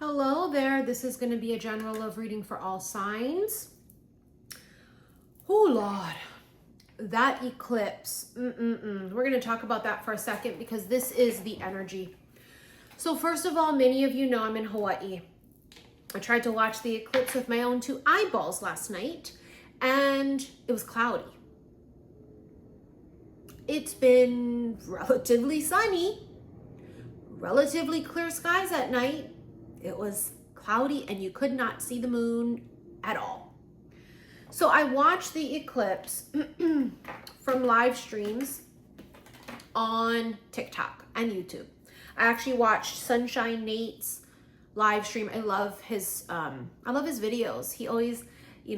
Hello there. This is going to be a general love reading for all signs. Oh, Lord. That eclipse. We're going to talk about that for a second because this is the energy. So first of all, many of you know I'm in Hawaii. I tried to watch the eclipse with my own two eyeballs last night and it was cloudy. It's been relatively sunny, relatively clear skies at night. It was cloudy and you could not see the moon at all. So I watched the eclipse from live streams on TikTok and YouTube. I actually watched Sunshine Nate's live stream. I love his videos. He always,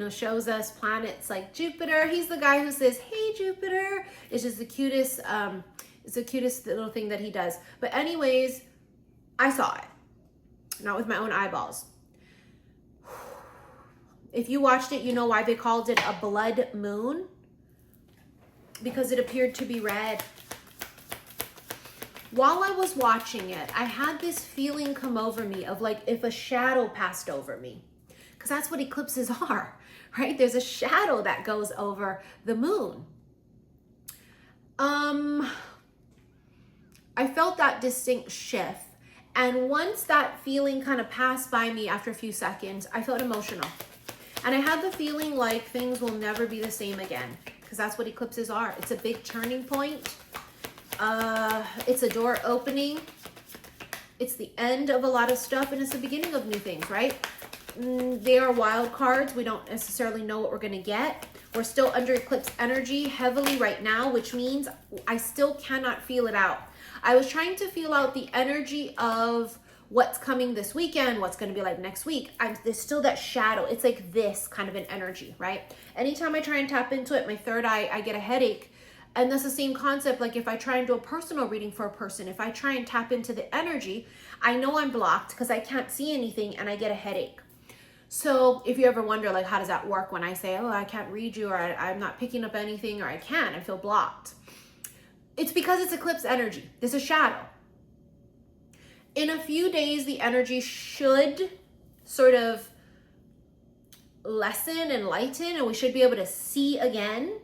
shows us planets like Jupiter. He's the guy who says, "Hey Jupiter." It's just the cutest, it's the cutest little thing that he does. But anyways, I saw it. Not with my own eyeballs. If you watched it, you know why they called it a blood moon. Because it appeared to be red. While I was watching it, I had this feeling come over me of like if a shadow passed over me. Because that's what eclipses are, right? There's a shadow that goes over the moon. I felt that distinct shift. And once that feeling kind of passed by me after a few seconds, I felt emotional. And I had the feeling like things will never be the same again. Because that's what eclipses are. It's a big turning point. It's a door opening. It's the end of a lot of stuff. And it's the beginning of new things, right? They are wild cards. We don't necessarily know what we're going to get. We're still under eclipse energy heavily right now, which means I still cannot feel it out. I was trying to feel out the energy of what's coming this weekend, what's going to be like next week. There's still that shadow. It's like this kind of an energy, right? Anytime I try and tap into it, my third eye, I get a headache. And that's the same concept. Like if I try and do a personal reading for a person, if I try and tap into the energy, I know I'm blocked because I can't see anything and I get a headache. So if you ever wonder, like, how does that work when I say, oh, I can't read you, or I'm not picking up anything, or I feel blocked. It's because it's eclipse energy. There's a shadow. In a few days, the energy should sort of lessen and lighten, and we should be able to see again.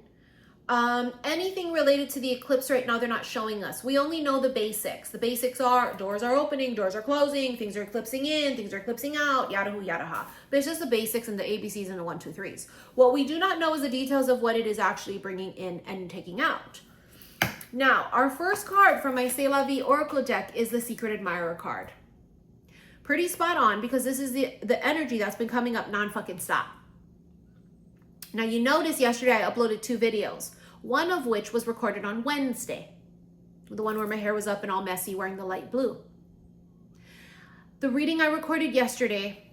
Anything related to the eclipse right now, they're not showing us. We only know the basics. The basics are doors are opening, doors are closing, things are eclipsing in, things are eclipsing out, yada hoo, yada ha. But it's just the basics and the ABCs and the 1, 2, 3s. What we do not know is the details of what it is actually bringing in and taking out. Now, our first card from my C'est La Vie Oracle deck is the Secret Admirer card. Pretty spot on because this is the energy that's been coming up non-fucking stop. Now, you notice yesterday I uploaded 2 videos, one of which was recorded on Wednesday, the one where my hair was up and all messy wearing the light blue. The reading I recorded yesterday,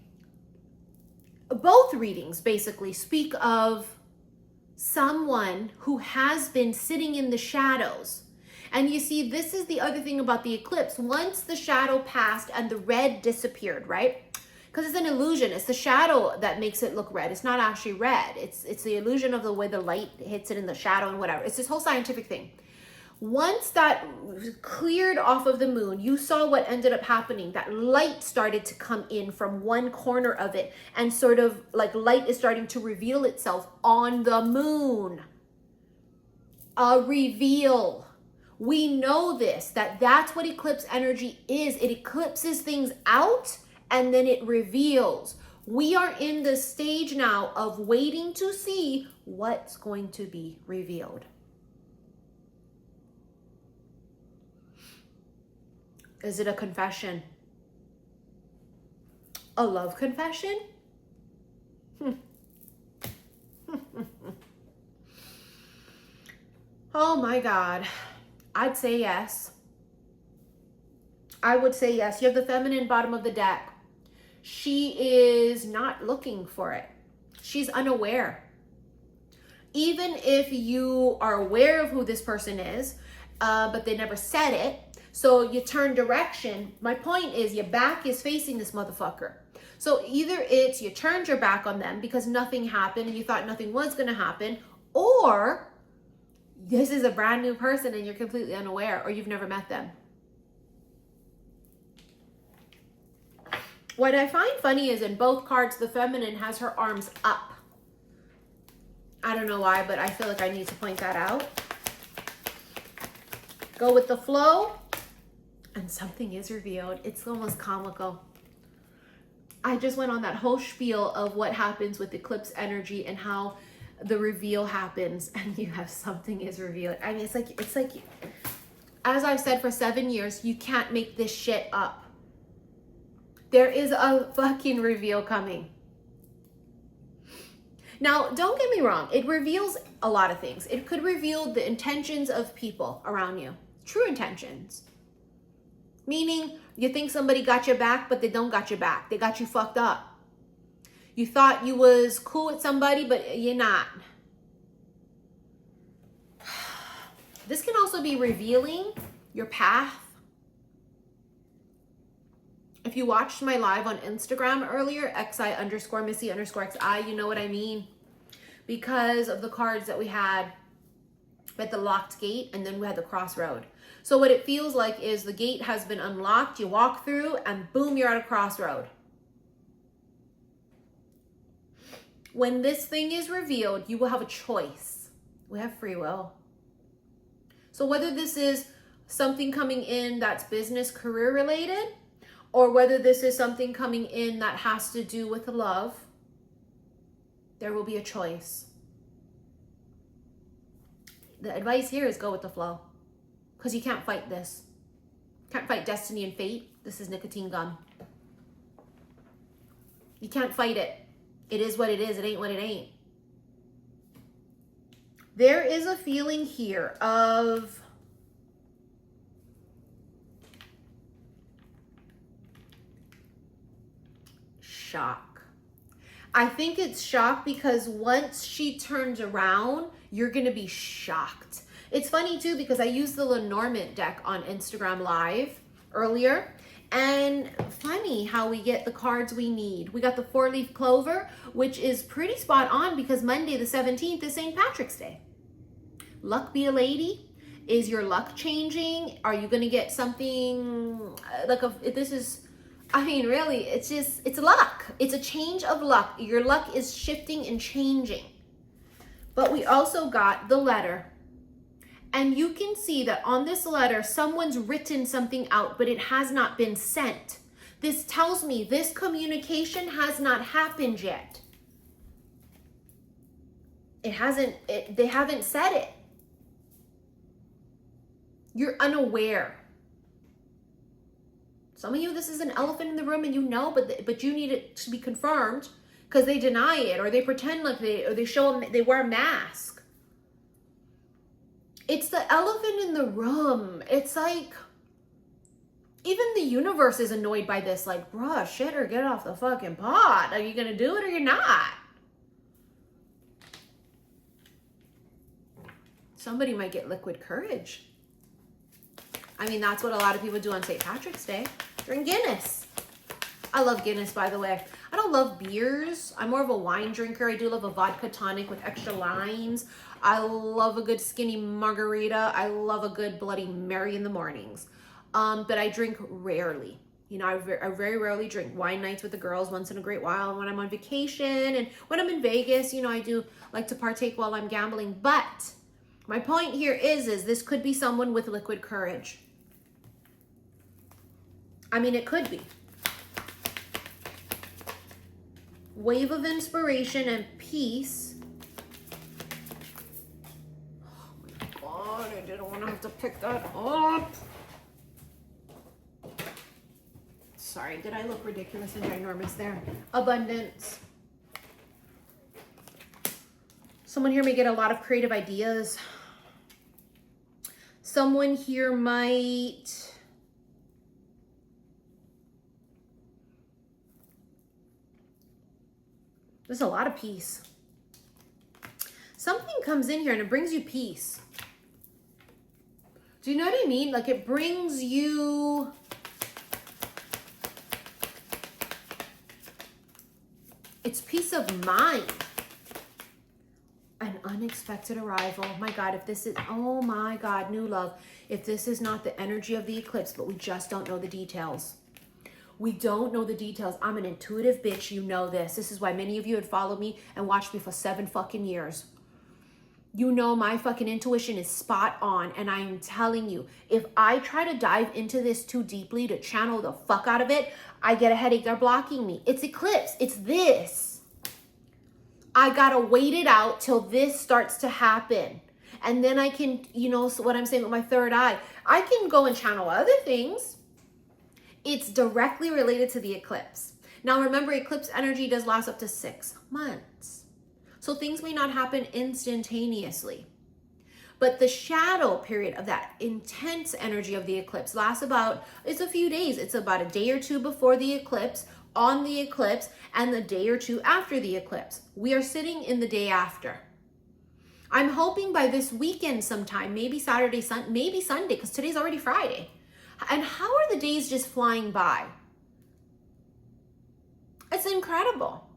both readings basically speak of someone who has been sitting in the shadows. And you see, this is the other thing about the eclipse. Once the shadow passed and the red disappeared, right? Because it's an illusion. It's the shadow that makes it look red. It's not actually red. It's the illusion of the way the light hits it in the shadow and whatever. It's this whole scientific thing. Once that cleared off of the moon, you saw what ended up happening. That light started to come in from one corner of it, and sort of like light is starting to reveal itself on the moon. A reveal. We know this, that's what eclipse energy is. It eclipses things out and then it reveals. We are in the stage now of waiting to see what's going to be revealed. Is it a confession? A love confession? Oh my God. I'd say yes. I would say yes. You have the feminine bottom of the deck. She is not looking for it. She's unaware. Even if you are aware of who this person is, but they never said it, so you turn direction. My point is your back is facing this motherfucker. So either it's you turned your back on them because nothing happened and you thought nothing was going to happen, or this is a brand new person and you're completely unaware, or you've never met them. What I find funny is in both cards, the feminine has her arms up. I don't know why, but I feel like I need to point that out. Go with the flow, and something is revealed. It's almost comical. I just went on that whole spiel of what happens with eclipse energy and how the reveal happens, and you have something is revealed. I mean, it's like, as I've said for 7 years, you can't make this shit up. There is a fucking reveal coming. Now, don't get me wrong. It reveals a lot of things. It could reveal the intentions of people around you. True intentions. Meaning, you think somebody got your back, but they don't got your back. They got you fucked up. You thought you was cool with somebody, but you're not. This can also be revealing your path. If you watched my live on Instagram earlier, xi_missy_xi, you know what I mean. Because of the cards that we had at the locked gate, and then we had the crossroad. So what it feels like is the gate has been unlocked, you walk through, and boom, you're at a crossroad. When this thing is revealed, you will have a choice. We have free will. So whether this is something coming in that's business, career related, or whether this is something coming in that has to do with love, there will be a choice. The advice here is go with the flow, because you can't fight this. Can't fight destiny and fate. This is nicotine gum. You can't fight it. It is what it is. It ain't what it ain't. There is a feeling here of shock. I think it's shock because once she turns around, you're going to be shocked. It's funny too because I used the Lenormand deck on Instagram Live earlier, and funny how we get the cards we need. We got the 4-leaf clover, which is pretty spot on because Monday the 17th is St. Patrick's Day. Luck be a lady. Is your luck changing? Are you going to get something like this is, I mean, really, it's luck. It's a change of luck. Your luck is shifting and changing. But we also got the letter. And you can see that on this letter, someone's written something out, but it has not been sent. This tells me this communication has not happened yet. They haven't said it. You're unaware. Some of you, this is an elephant in the room and you know, but you need it to be confirmed because they deny it or they pretend like they wear a mask. It's the elephant in the room. It's like, even the universe is annoyed by this. Like, bruh, shit, or get off the fucking pot. Are you going to do it or you're not? Somebody might get liquid courage. I mean, that's what a lot of people do on St. Patrick's Day. Drink Guinness. I love Guinness, by the way. I don't love beers. I'm more of a wine drinker. I do love a vodka tonic with extra limes. I love a good skinny margarita. I love a good Bloody Mary in the mornings. But I drink rarely. You know, I very rarely drink. Wine nights with the girls once in a great while when I'm on vacation. And when I'm in Vegas, you know, I do like to partake while I'm gambling. But my point here is this could be someone with liquid courage. I mean, it could be. Wave of inspiration and peace. Oh my God, I didn't want to have to pick that up. Sorry, did I look ridiculous and ginormous there? Abundance. Someone here may get a lot of creative ideas. Someone here might... There's a lot of peace. Something comes in here and it brings you peace. Do you know what I mean? Like, it brings you... It's peace of mind. An unexpected arrival. My God, if this is... Oh my God, new love. If this is not the energy of the eclipse, but we just don't know the details. We don't know the details. I'm an intuitive bitch. You know this. This is why many of you had followed me and watched me for 7 fucking years. You know my fucking intuition is spot on. And I'm telling you, if I try to dive into this too deeply to channel the fuck out of it, I get a headache. They're blocking me. It's eclipse. It's this. I gotta wait it out till this starts to happen. And then I can, you know, so what I'm saying with my third eye, I can go and channel other things. It's directly related to the eclipse. Now remember, eclipse energy does last up to 6 months. So things may not happen instantaneously. But the shadow period of that intense energy of the eclipse lasts about, it's a few days. It's about a day or two before the eclipse, on the eclipse, and the day or two after the eclipse. We are sitting in the day after. I'm hoping by this weekend sometime, maybe Saturday, maybe Sunday, because today's already Friday. And how are the days just flying by? It's incredible.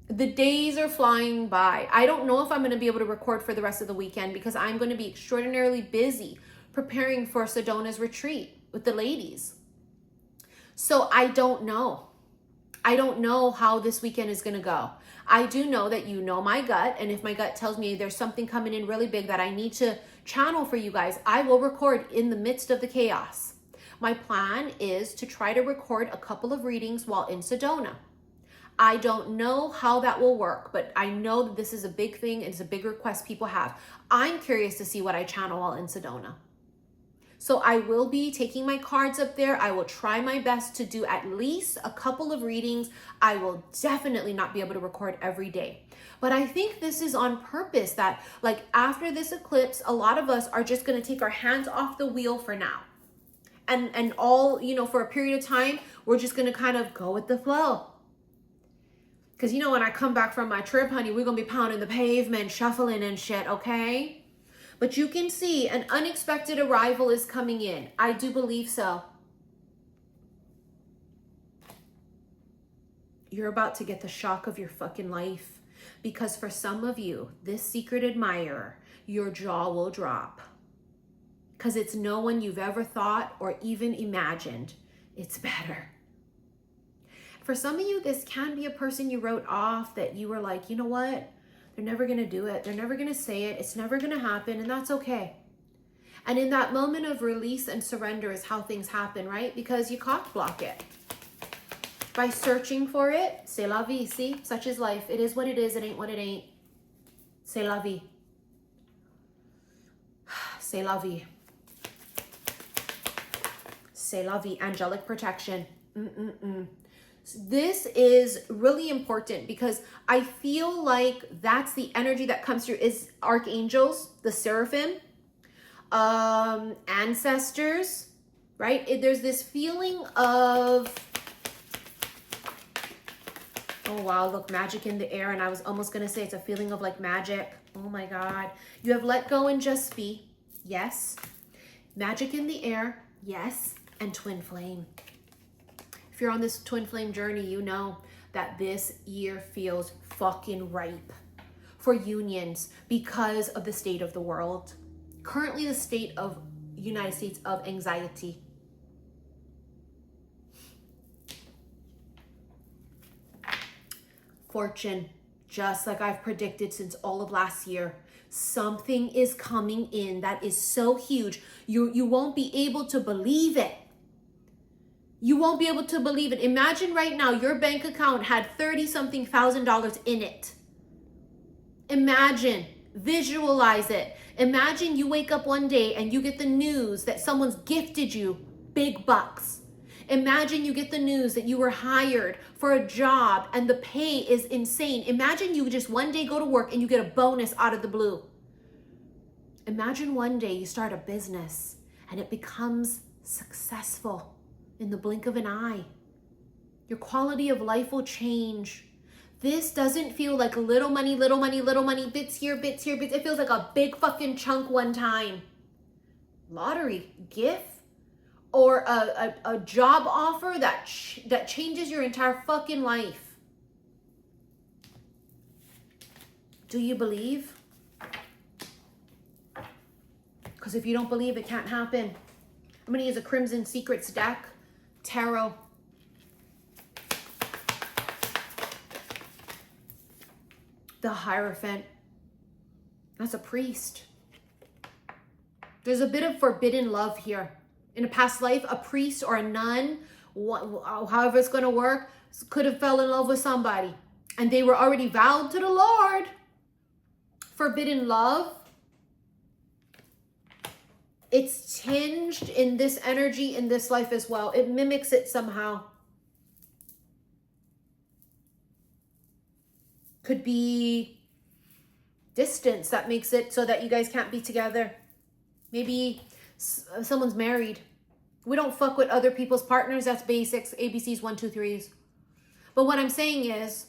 The days are flying by. I don't know if I'm going to be able to record for the rest of the weekend because I'm going to be extraordinarily busy preparing for Sedona's retreat with the ladies. So I don't know. I don't know how this weekend is going to go. I do know that you know my gut, and if my gut tells me there's something coming in really big that I need to channel for you guys, I will record in the midst of the chaos. My plan is to try to record a couple of readings while in Sedona. I don't know how that will work, but I know that this is a big thing. It's a big request people have. I'm curious to see what I channel while in Sedona. So I will be taking my cards up there. I will try my best to do at least a couple of readings. I will definitely not be able to record every day. But I think this is on purpose that like after this eclipse, a lot of us are just going to take our hands off the wheel for now. And all, you know, for a period of time, we're just going to kind of go with the flow. Because, you know, when I come back from my trip, honey, we're going to be pounding the pavement, shuffling and shit, okay? But you can see an unexpected arrival is coming in. I do believe so. You're about to get the shock of your fucking life. Because for some of you, this secret admirer, your jaw will drop. Because it's no one you've ever thought or even imagined. It's better. For some of you, this can be a person you wrote off that you were like, you know what? They're never going to do it. They're never going to say it. It's never going to happen. And that's okay. And in that moment of release and surrender is how things happen, right? Because you cock block it. By searching for it, c'est la vie. See, such is life. It is what it is. It ain't what it ain't. C'est la vie. C'est la vie. C'est la vie. Angelic protection. This is really important because I feel like that's the energy that comes through is archangels, the seraphim, ancestors, right? There's this feeling of, oh wow, look, magic in the air. And I was almost going to say it's a feeling of like magic. Oh my God. You have let go and just be. Yes. Magic in the air. Yes. And twin flame. If you're on this twin flame journey, you know that this year feels fucking ripe for unions because of the state of the world. Currently, the state of United States of anxiety. Fortune, just like I've predicted since all of last year, something is coming in that is so huge. You won't be able to believe it. You won't be able to believe it. Imagine right now your bank account had $30-something thousand in it. Imagine, visualize it. Imagine you wake up one day and you get the news that someone's gifted you big bucks. Imagine you get the news that you were hired for a job and the pay is insane. Imagine you just one day go to work and you get a bonus out of the blue. Imagine one day you start a business and it becomes successful. In the blink of an eye. Your quality of life will change. This doesn't feel like little money, bits here, bits. It feels like a big fucking chunk one time. Lottery, gift, or a job offer that changes your entire fucking life. Do you believe? Because if you don't believe, it can't happen. I'm going to use a Crimson Secrets deck Tarot. The Hierophant. That's a priest. There's a bit of forbidden love here. In a past life, a priest or a nun, however it's going to work, could have fell in love with somebody. And they were already vowed to the Lord. Forbidden love. It's tinged in this energy in this life as well. It mimics it somehow. Could be distance that makes it so that you guys can't be together. Maybe someone's married. We don't fuck with other people's partners. That's basics. ABCs, 1, 2, 3s. But what I'm saying is,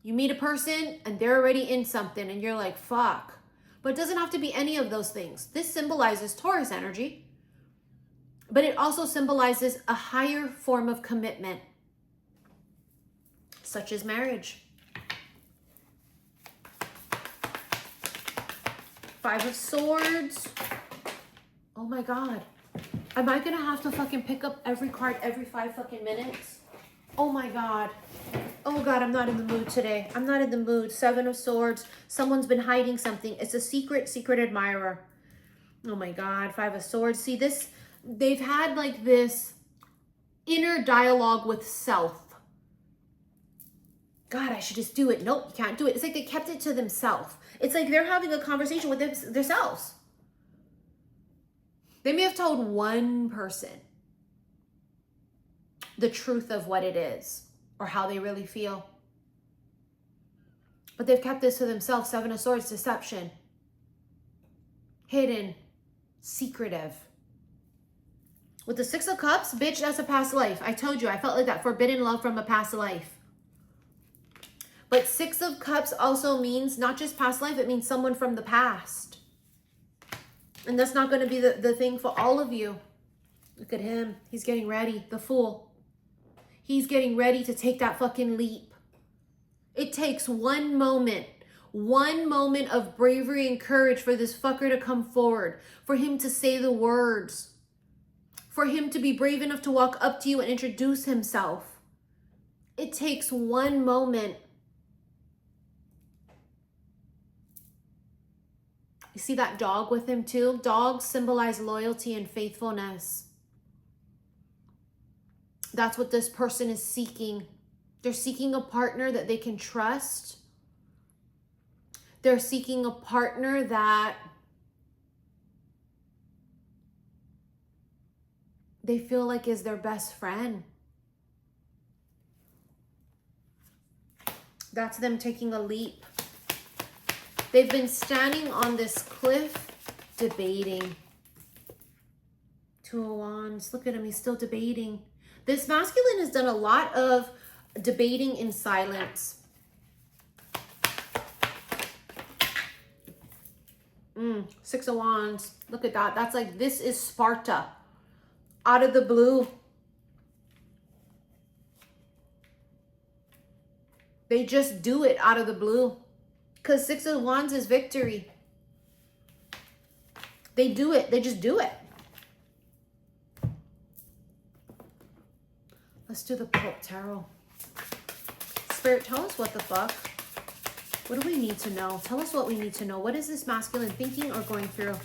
you meet a person and they're already in something and you're like, fuck. But it doesn't have to be any of those things. This symbolizes Taurus energy. But it also symbolizes a higher form of commitment, such as marriage. 5 of Swords. Oh my God. Am I gonna have to fucking pick up every card every 5 fucking minutes? Oh my God. Oh God, I'm not in the mood today. I'm not in the mood. 7 of Swords. Someone's been hiding something. It's a secret admirer. Oh my God. 5 of Swords. See this, they've had like this inner dialogue with self. God, I should just do it. Nope, you can't do it. It's like they kept it to themselves. It's like they're having a conversation with themselves. They may have told one person the truth of what it is or how they really feel. But they've kept this to themselves. 7 of Swords, deception. Hidden. Secretive. With the 6 of Cups, bitch, that's a past life. I told you, I felt like that forbidden love from a past life. But 6 of Cups also means not just past life, it means someone from the past. And that's not going to be the thing for all of you. Look at him. He's getting ready. The Fool. He's getting ready to take that fucking leap. It takes one moment of bravery and courage for this fucker to come forward, for him to say the words, for him to be brave enough to walk up to you and introduce himself. It takes one moment. You see that dog with him too? Dogs symbolize loyalty and faithfulness. That's what this person is seeking. They're seeking a partner that they can trust. They're seeking a partner that they feel like is their best friend. That's them taking a leap. They've been standing on this cliff debating. 2 of Wands. Look at him. He's still debating. This masculine has done a lot of debating in silence. 6 of Wands. Look at that. That's like, this is Sparta. Out of the blue. They just do it out of the blue. Because 6 of Wands is victory. They do it. They just do it. Let's do the Pope Tarot. Spirit, tell us what the fuck. What do we need to know? Tell us what we need to know. What is this masculine thinking or going through?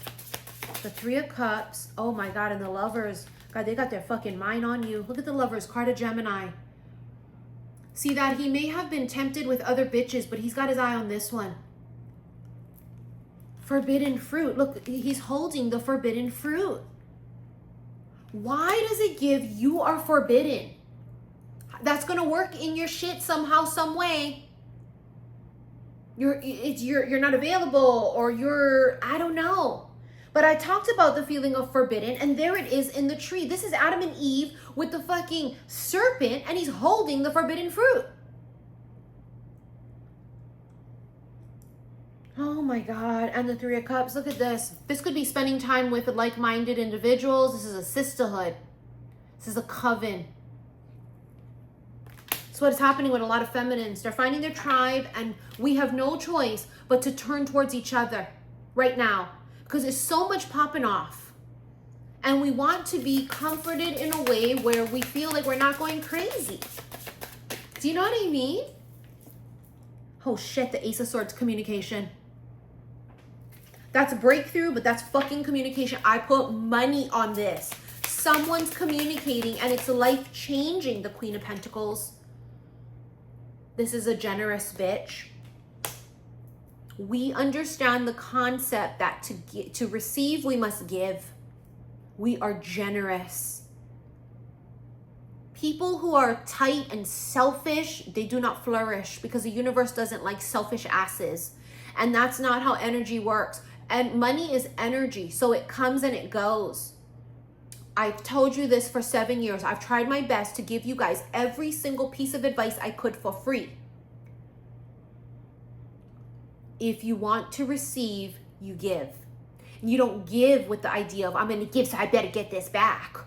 The 3 of Cups. Oh my God. And the Lovers. God, they got their fucking mind on you. Look at the Lovers. Card of Gemini. See that? He may have been tempted with other bitches, but he's got his eye on this one. Forbidden fruit. Look, he's holding the forbidden fruit. Why does it give you are forbidden? That's going to work in your shit somehow, some way. You're not available, or you're, I don't know. But I talked about the feeling of forbidden, and there it is in the tree. This is Adam and Eve with the fucking serpent, and he's holding the forbidden fruit. Oh my God. And the 3 of Cups. Look at this. This could be spending time with like-minded individuals. This is a sisterhood. This is a coven. It's what is happening with a lot of feminines. They're finding their tribe, and we have no choice but to turn towards each other right now, because there's so much popping off. And we want to be comforted in a way where we feel like we're not going crazy. Do you know what I mean? Oh shit, the Ace of Swords, communication. That's a breakthrough, but that's fucking communication. I put money on this. Someone's communicating and it's life-changing, the Queen of Pentacles. This is a generous bitch. We understand the concept that to receive, we must give. We are generous. People who are tight and selfish, they do not flourish because the universe doesn't like selfish asses. And that's not how energy works. And money is energy, so it comes and it goes. I've told you this for 7 years. I've tried my best to give you guys every single piece of advice I could for free. If you want to receive, you give. And you don't give with the idea of, I'm going to give, so I better get this back.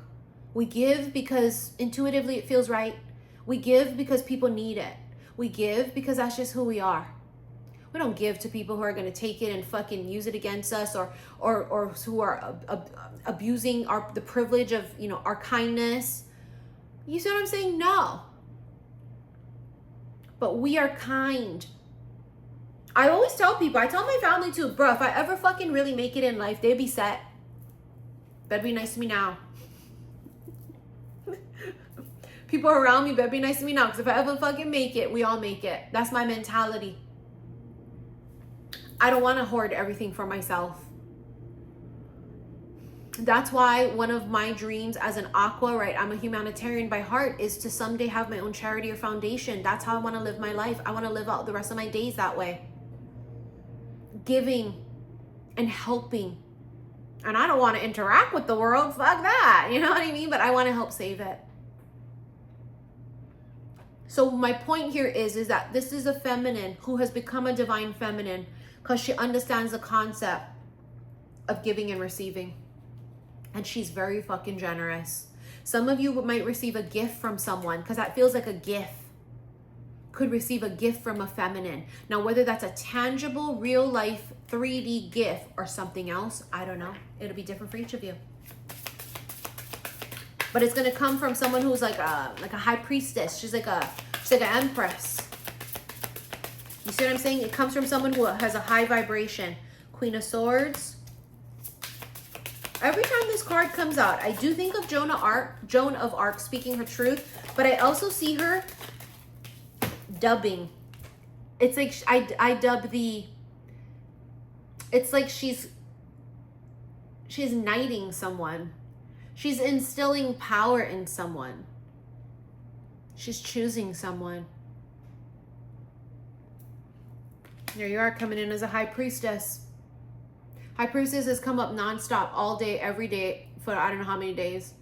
We give because intuitively it feels right. We give because people need it. We give because that's just who we are. We don't give to people who are going to take it and fucking use it against us, or who are abusing the privilege of, you know, our kindness. You see what I'm saying? No. But we are kind. I always tell people, I tell my family too, bro, if I ever fucking really make it in life, they'd be set. Better be nice to me now. People around me better be nice to me now, because if I ever fucking make it, we all make it. That's my mentality. I don't want to hoard everything for myself. That's why one of my dreams as an aqua, right, I'm a humanitarian by heart, is to someday have my own charity or foundation. That's how I want to live my life. I want to live out the rest of my days that way. Giving and helping. And I don't want to interact with the world. Fuck that. You know what I mean? But I want to help save it. So my point here is that this is a feminine who has become a divine feminine because she understands the concept of giving and receiving. And she's very fucking generous. Some of you might receive a gift from someone because that feels like a gift. Could receive a gift from a feminine. Now, whether that's a tangible, real life, 3D gift or something else, I don't know. It'll be different for each of you. But it's gonna come from someone who's like a high priestess. She's like an empress. You see what I'm saying? It comes from someone who has a high vibration. Queen of Swords. Every time this card comes out, I do think of Joan of Arc speaking her truth, but I also see her dubbing. It's like I dub the, it's like she's knighting someone. She's instilling power in someone. She's choosing someone. There you are, coming in as a high priestess. High priestess has come up nonstop all day, every day for I don't know how many days.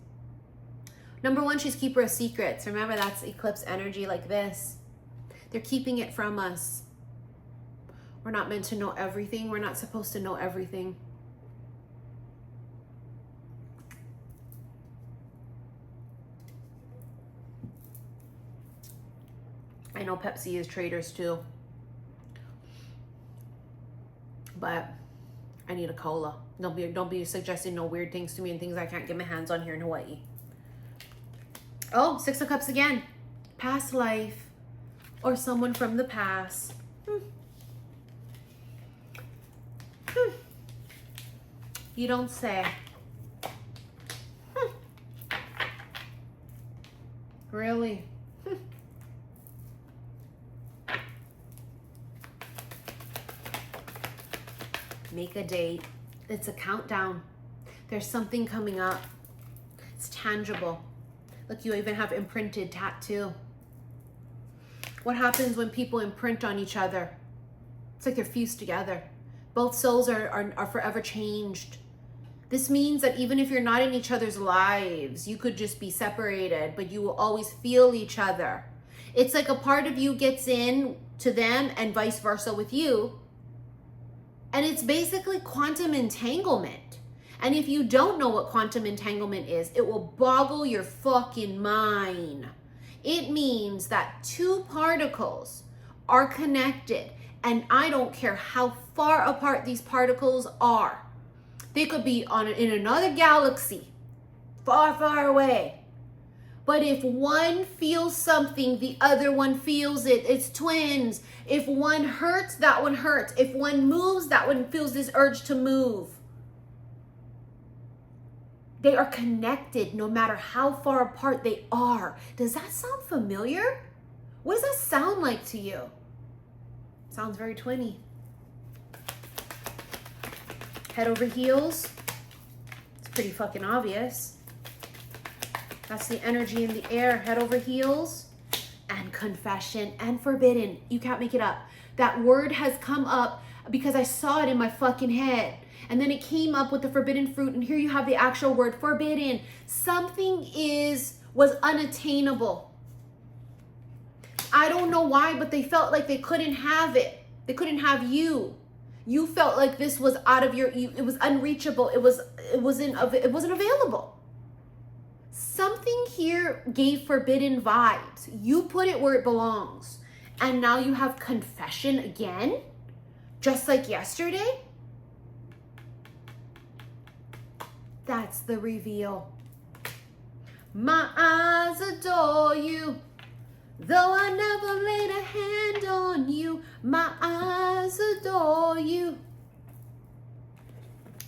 Number one, she's keeper of secrets. Remember, that's eclipse energy like this. They're keeping it from us. We're not meant to know everything. We're not supposed to know everything. I know Pepsi is traders too. But I need a cola. Don't be suggesting no weird things to me and things I can't get my hands on here in Hawaii. Oh, Six of Cups again. Past life. Or someone from the past. You don't say. Really? Make a date. It's a countdown. There's something coming up. It's tangible. Look, you even have imprinted tattoo. What happens when people imprint on each other? It's like they're fused together. Both souls are forever changed. This means that even if you're not in each other's lives, you could just be separated, but you will always feel each other. It's like a part of you gets in to them and vice versa with you. And it's basically quantum entanglement. And if you don't know what quantum entanglement is, it will boggle your fucking mind. It means that two particles are connected, and I don't care how far apart these particles are. They could be in another galaxy, far, far away. But if one feels something, the other one feels it. It's twins. If one hurts, that one hurts. If one moves, that one feels this urge to move. They are connected no matter how far apart they are. Does that sound familiar? What does that sound like to you? Sounds very twinny. Head over heels. It's pretty fucking obvious. That's the energy in the air. Head over heels. And confession and forbidden. You can't make it up. That word has come up because I saw it in my fucking head. And then it came up with the forbidden fruit. And here you have the actual word forbidden. Something was unattainable. I don't know why, but they felt like they couldn't have it. They couldn't have you. You felt like this was out of it was unreachable. It wasn't available. Something here gave forbidden vibes. You put it where it belongs. And now you have confession again, just like yesterday. That's the reveal. My eyes adore you. Though I never laid a hand on you, my eyes adore you.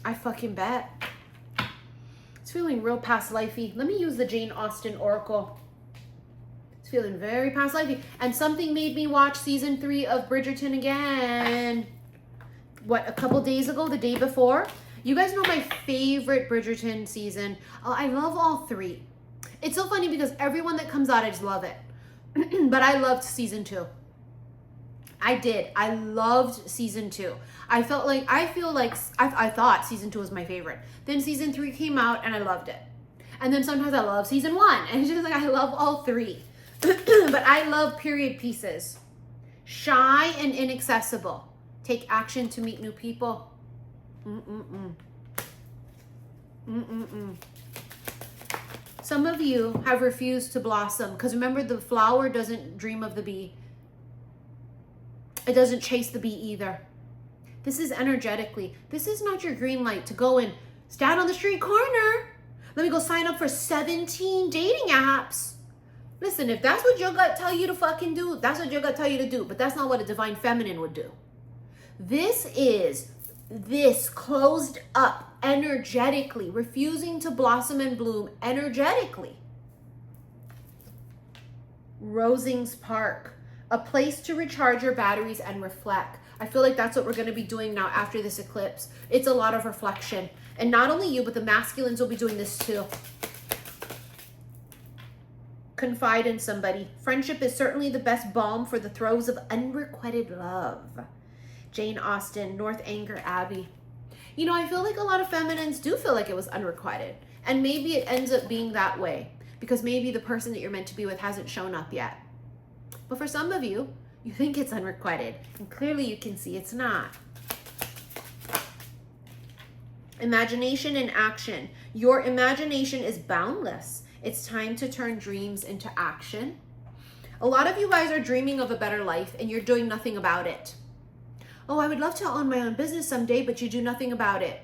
I fucking bet. It's feeling real past lifey. Let me use the Jane Austen Oracle. It's feeling very past lifey. And something made me watch season 3 of Bridgerton again. What, a couple days ago, the day before? You guys know my favorite Bridgerton season. I love all 3. It's so funny because everyone that comes out, I just love it. But I loved season 2. I did. I loved season 2. I thought season 2 was my favorite. Then season 3 came out and I loved it. And then sometimes I love season 1. And it's just like I love all 3. But I love period pieces. Shy and inaccessible. Take action to meet new people. Some of you have refused to blossom because remember, the flower doesn't dream of the bee. It doesn't chase the bee either. This is energetically. This is not your green light to go and stand on the street corner. Let me go sign up for 17 dating apps. Listen, if that's what your gut tell you to fucking do, that's what your gut tell you to do. But that's not what a divine feminine would do. This is closed up energetically, refusing to blossom and bloom energetically. Rosings Park, a place to recharge your batteries and reflect. I feel like that's what we're going to be doing now after this eclipse. It's a lot of reflection. And not only you, but the masculines will be doing this too. Confide in somebody. Friendship is certainly the best balm for the throes of unrequited love. Jane Austen, Northanger Abbey. You know, I feel like a lot of feminines do feel like it was unrequited. And maybe it ends up being that way because maybe the person that you're meant to be with hasn't shown up yet. But for some of you, you think it's unrequited. And clearly you can see it's not. Imagination and action. Your imagination is boundless. It's time to turn dreams into action. A lot of you guys are dreaming of a better life and you're doing nothing about it. Oh, I would love to own my own business someday, but you do nothing about it.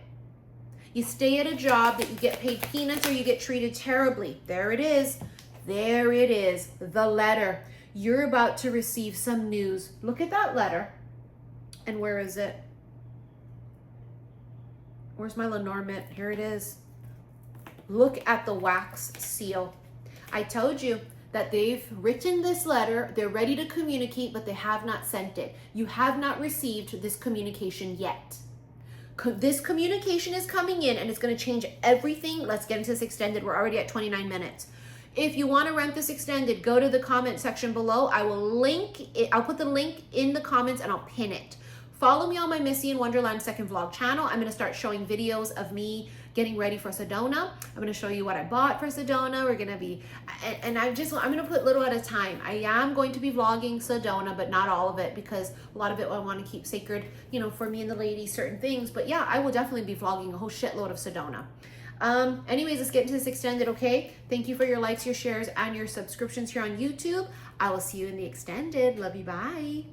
You stay at a job that you get paid peanuts or you get treated terribly. There it is. There it is. The letter. You're about to receive some news. Look at that letter. And where is it? Where's my Lenormand? Here it is. Look at the wax seal. I told you that they've written this letter, they're ready to communicate, but they have not sent it. You have not received this communication yet. This communication is coming in and it's going to change everything. Let's get into this extended. We're already at 29 minutes. If you want to rent this extended, go to the comment section below. I will link it. I'll put the link in the comments and I'll pin it. Follow me on my Missy in Wonderland second vlog channel. I'm going to start showing videos of me getting ready for Sedona. I'm going to show you what I bought for Sedona. We're going to be, and I'm going to put little at a time. I am going to be vlogging Sedona, but not all of it because a lot of it I want to keep sacred, you know, for me and the ladies, certain things. But yeah, I will definitely be vlogging a whole shitload of Sedona. Anyways, let's get into this extended, okay? Thank you for your likes, your shares, and your subscriptions here on YouTube. I will see you in the extended. Love you, bye.